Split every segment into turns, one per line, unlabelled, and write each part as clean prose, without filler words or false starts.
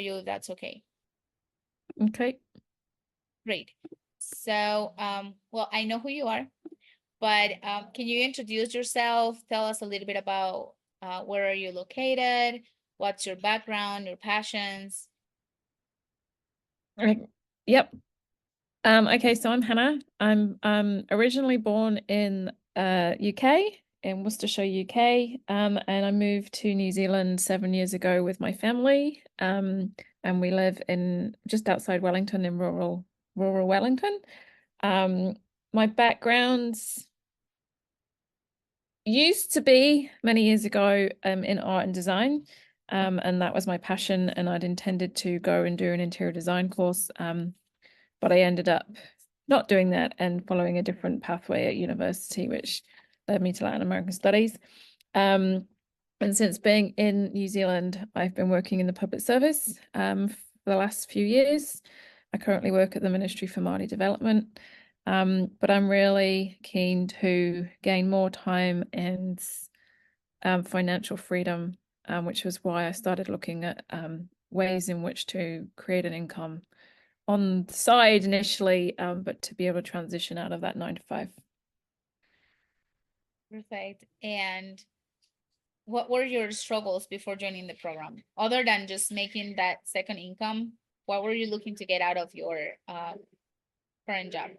you if that's okay.
Okay.
Great. So, well, I know who you are, but can you introduce yourself? Tell us a little bit about where are you located? What's your background, your passions?
Yep. Okay, so I'm Hannah. I'm originally born in UK, in Worcestershire, UK. And I moved to New Zealand 7 years ago with my family. And we live in just outside Wellington, in rural Wellington. My background's used to be many years ago in art and design. And that was my passion, and I'd intended to go and do an interior design course. But I ended up not doing that and following a different pathway at university, which led me to Latin American studies. And since being in New Zealand, I've been working in the public service for the last few years. I currently work at the Ministry for Māori Development, but I'm really keen to gain more time and financial freedom, which was why I started looking at ways in which to create an income on the side initially, but to be able to transition out of that 9 to 5.
Perfect. And what were your struggles before joining the program? Other than just making that second income, what were you looking to get out of your current job?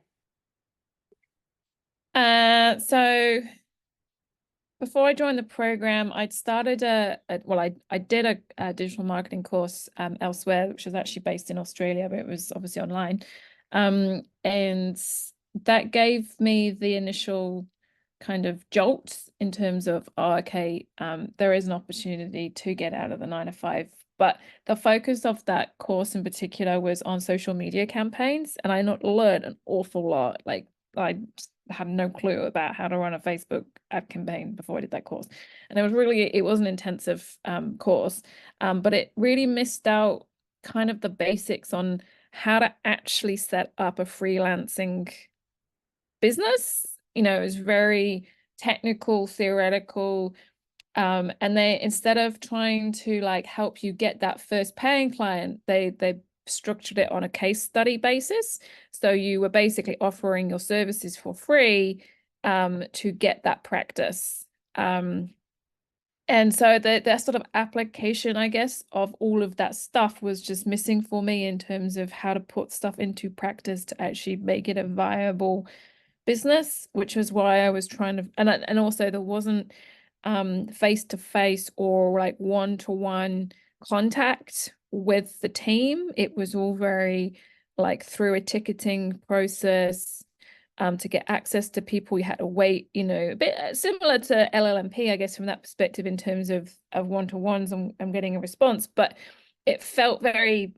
So before I joined the program, I'd started I did a digital marketing course elsewhere, which was actually based in Australia, but it was obviously online. And that gave me the initial kind of jolt in terms of, oh, okay, there is an opportunity to get out of the 9 to 5. But the focus of that course in particular was on social media campaigns, and I not learned an awful lot. Like I had no clue about how to run a Facebook ad campaign before I did that course. And it was an intensive course, but it really missed out kind of the basics on how to actually set up a freelancing business. You know, it was very technical, theoretical. And they, instead of trying to like help you get that first paying client, they structured it on a case study basis. So you were basically offering your services for free to get that practice. And so the sort of application, I guess, of all of that stuff was just missing for me in terms of how to put stuff into practice to actually make it a viable business, which was why I was trying to, and also there wasn't face-to-face or like one-to-one contact with the team. It was all very like through a ticketing process. To get access to people, you had to wait, you know, a bit similar to LLMP, I guess, from that perspective in terms of one-to-ones and getting a response, but it felt very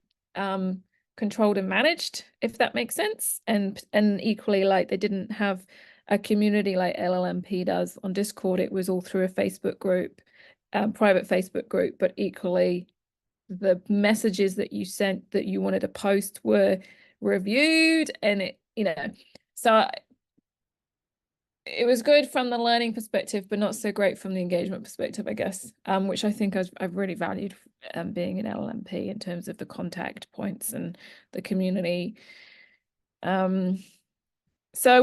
controlled and managed, if that makes sense. And equally, like they didn't have a community like LLMP does on Discord. It was all through a Facebook group, private Facebook group, but equally the messages that you sent that you wanted to post were reviewed, and it, you know, so it was good from the learning perspective, but not so great from the engagement perspective, I guess, which I think I've really valued being in LLMP in terms of the contact points and the community. So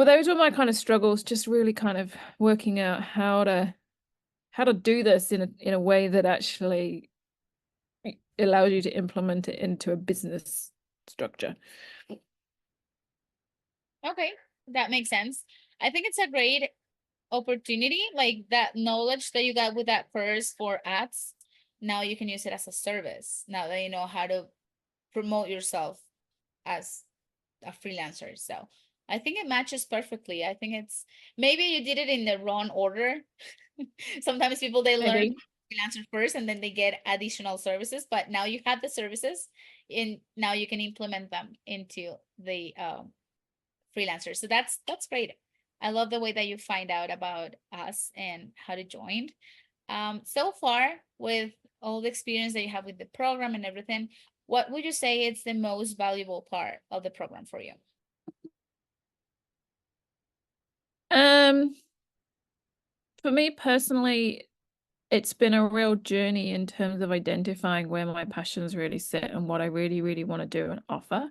those were my kind of struggles, just really kind of working out how to do this in a way that actually allows you to implement it into a business structure.
Okay, that makes sense. I think it's a great opportunity, like that knowledge that you got with that course for ads. Now you can use it as a service. Now that you know how to promote yourself as a freelancer. So I think it matches perfectly. I think it's, maybe you did it in the wrong order. Sometimes people, they learn
Maybe.
freelancer first and then they get additional services, but now you have the services and now you can implement them into the freelancer. So that's great. I love the way that you find out about us and how to join. So far, with all the experience that you have with the program and everything, what would you say is the most valuable part of the program for you?
For me personally, it's been a real journey in terms of identifying where my passions really sit and what I really, really want to do and offer.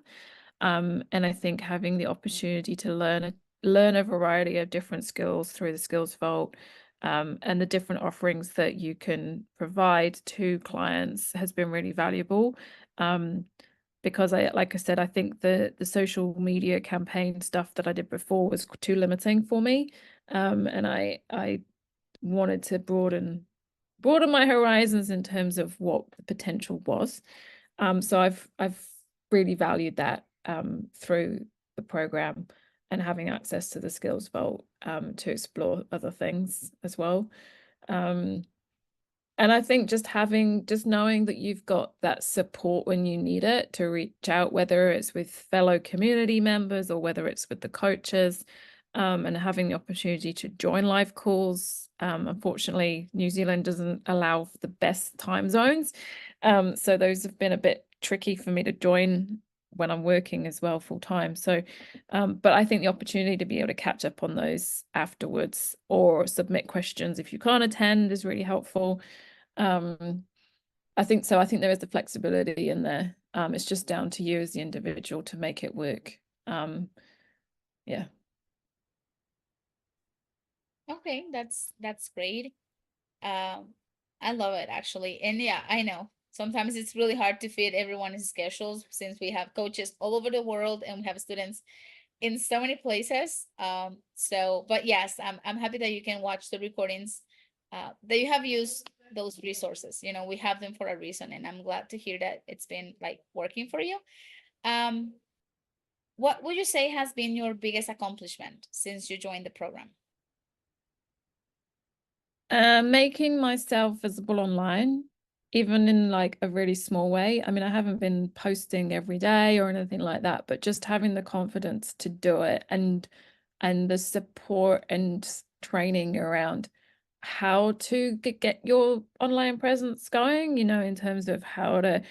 And I think having the opportunity to learn a variety of different skills through the Skills Vault, and the different offerings that you can provide to clients has been really valuable. Because like I said, I think the social media campaign stuff that I did before was too limiting for me. And I wanted to broaden my horizons in terms of what the potential was. So I've really valued that through the program and having access to the Skills Vault to explore other things as well. And I think just knowing that you've got that support when you need it to reach out, whether it's with fellow community members or whether it's with the coaches, and having the opportunity to join live calls. Unfortunately, New Zealand doesn't allow for the best time zones. So those have been a bit tricky for me to join when I'm working as well full time. So, but I think the opportunity to be able to catch up on those afterwards or submit questions if you can't attend is really helpful. I think so. I think there is the flexibility in there. It's just down to you as the individual to make it work. Yeah.
Okay, that's great. I love it actually. And yeah, I know sometimes it's really hard to fit everyone's schedules since we have coaches all over the world and we have students in so many places. So but yes, I'm happy that you can watch the recordings, that you have used those resources. You know, we have them for a reason, and I'm glad to hear that it's been like working for you. Um, what would you say has been your biggest accomplishment since you joined the program?
Making myself visible online, even in like a really small way. I mean, I haven't been posting every day or anything like that, but just having the confidence to do it and the support and training around how to get your online presence going, you know, in terms of how to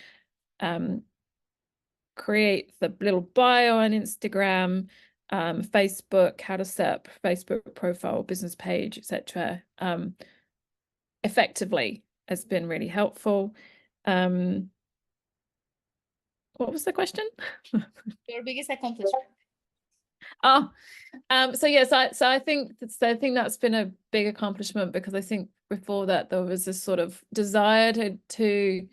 create the little bio on Instagram, Facebook, how to set up Facebook profile, business page, etc. Effectively has been really helpful. What was the question?
Your biggest accomplishment?
Oh, so yes, I think that's been a big accomplishment, because I think before that there was this sort of desire to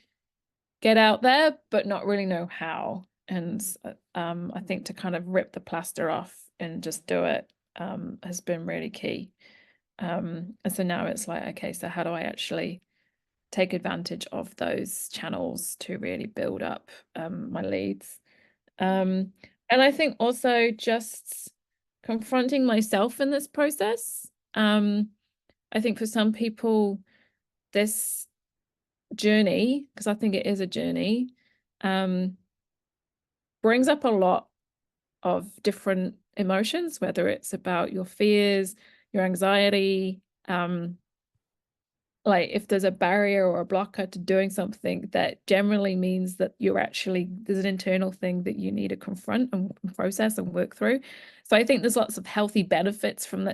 get out there, but not really know how. And I think to kind of rip the plaster off and just do it has been really key. And so now it's like, okay, so how do I actually take advantage of those channels to really build up my leads? And I think also just confronting myself in this process. I think for some people, this journey, because I think it is a journey, brings up a lot of different emotions, whether it's about your fears, your anxiety, like if there's a barrier or a blocker to doing something, that generally means that there's an internal thing that you need to confront and process and work through. So I think there's lots of healthy benefits from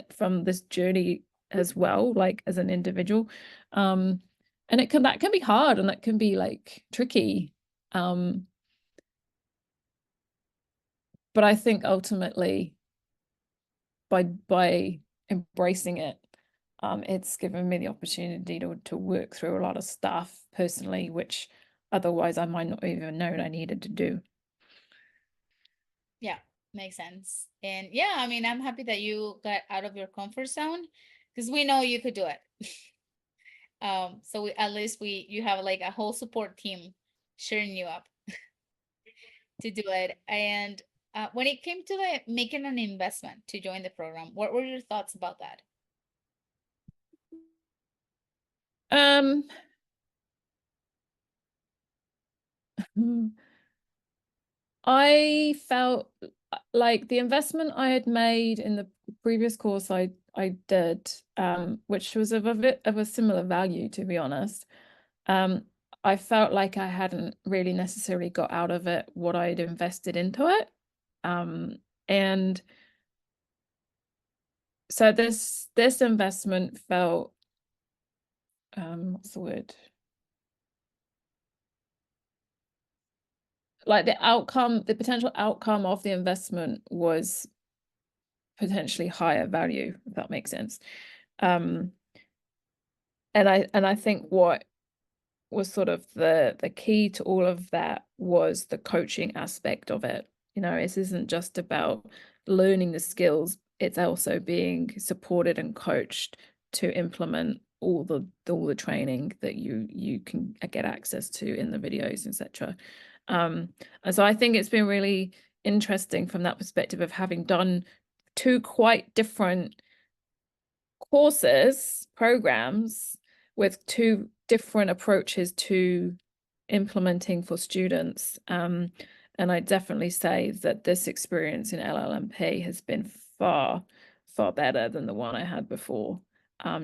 this journey as well, like as an individual. And that can be hard, and that can be like tricky. But I think ultimately by embracing it, it's given me the opportunity to work through a lot of stuff personally, which otherwise I might not even known I needed to do.
Yeah, makes sense. And yeah, I mean, I'm happy that you got out of your comfort zone because we know you could do it. So at least you have like a whole support team cheering you up to do it. And when it came to the making an investment to join the program, what were your thoughts about that?
Um, I felt like the investment I had made in the previous course I did, which was of a bit of a similar value, to be honest. I felt like I hadn't really necessarily got out of it what I'd invested into it. And so this investment felt what's the word? Like the potential outcome of the investment was potentially higher value, if that makes sense. And I think what was sort of the key to all of that was the coaching aspect of it. You know, it isn't just about learning the skills, it's also being supported and coached to implement all the training that you can get access to in the videos, etc. And so I think it's been really interesting from that perspective of having done two quite different courses, programs with two different approaches to implementing for students. And I definitely say that this experience in LLMP has been far, far better than the one I had before,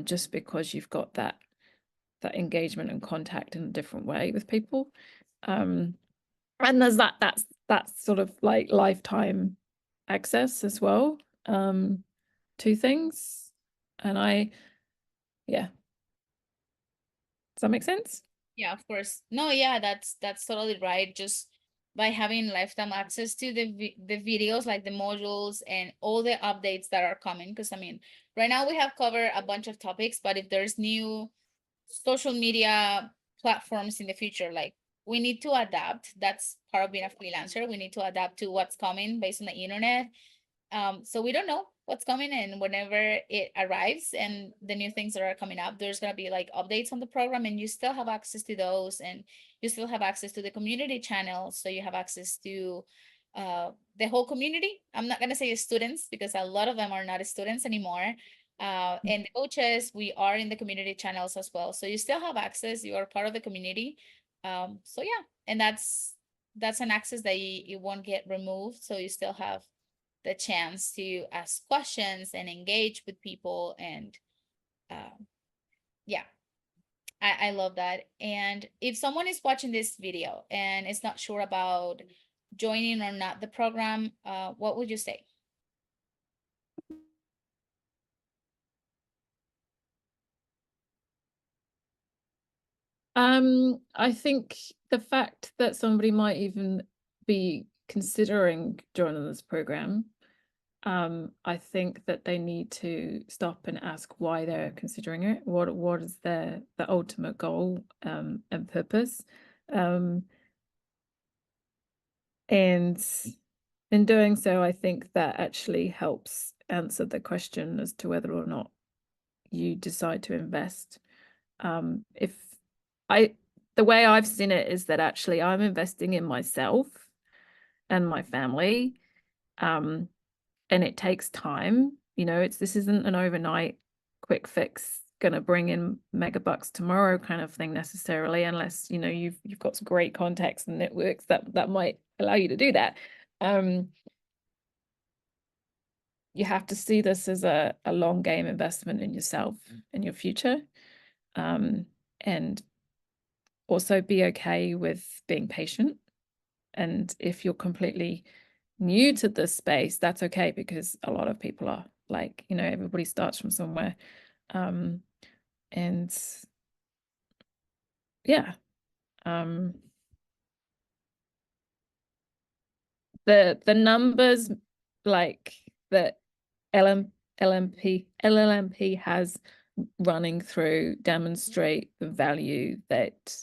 just because you've got that engagement and contact in a different way with people. And there's that's sort of like lifetime access as well, to things. And yeah. Does that make sense?
Yeah, of course. No, yeah, that's totally right. Just by having lifetime access to the videos, like the modules and all the updates that are coming. Because I mean, right now we have covered a bunch of topics, but if there's new social media platforms in the future, like we need to adapt. That's part of being a freelancer. We need to adapt to what's coming based on the internet. So we don't know what's coming, and whenever it arrives and the new things that are coming up, there's going to be like updates on the program, and you still have access to those, and you still have access to the community channel. So you have access to the whole community. I'm not going to say students, because a lot of them are not students anymore. And the coaches, we are in the community channels as well. So you still have access, you are part of the community. So yeah, and that's an access that you won't get removed. So you still have the chance to ask questions and engage with people. And yeah, I love that. And if someone is watching this video and is not sure about joining or not the program, what would you say?
I think the fact that somebody might even be considering joining this program, I think that they need to stop and ask why they're considering it. What is the ultimate goal, and purpose? And in doing so, I think that actually helps answer the question as to whether or not you decide to invest. If the way I've seen it is that actually I'm investing in myself and my family, and it takes time. You know, this isn't an overnight quick fix gonna bring in mega bucks tomorrow kind of thing necessarily, unless you know you've got some great contacts and networks that might allow you to do that. You have to see this as a long game investment in yourself and your future, and also be okay with being patient. And if you're completely new to this space, that's okay, because a lot of people are, like, you know, everybody starts from somewhere. And yeah, the numbers, like, that LLMP has running through demonstrate the value that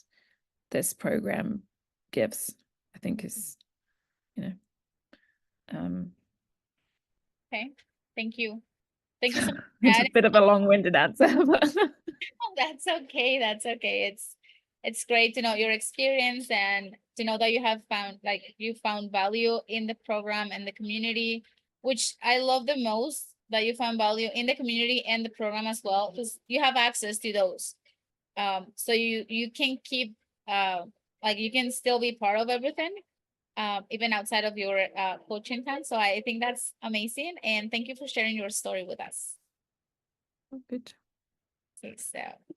this program gives, I think is, you know,
Okay, thank you. Thank you so much for
it's a
adding.
bit of a long-winded answer, but
Oh, that's okay. That's okay. It's great to know your experience and to know that you have found, like, you found value in the program and the community, which I love the most, that you found value in the community and the program as well, because you have access to those. So you can keep like you can still be part of everything, even outside of your coaching time. So I think that's amazing. And thank you for sharing your story with us.
good.
Okay, so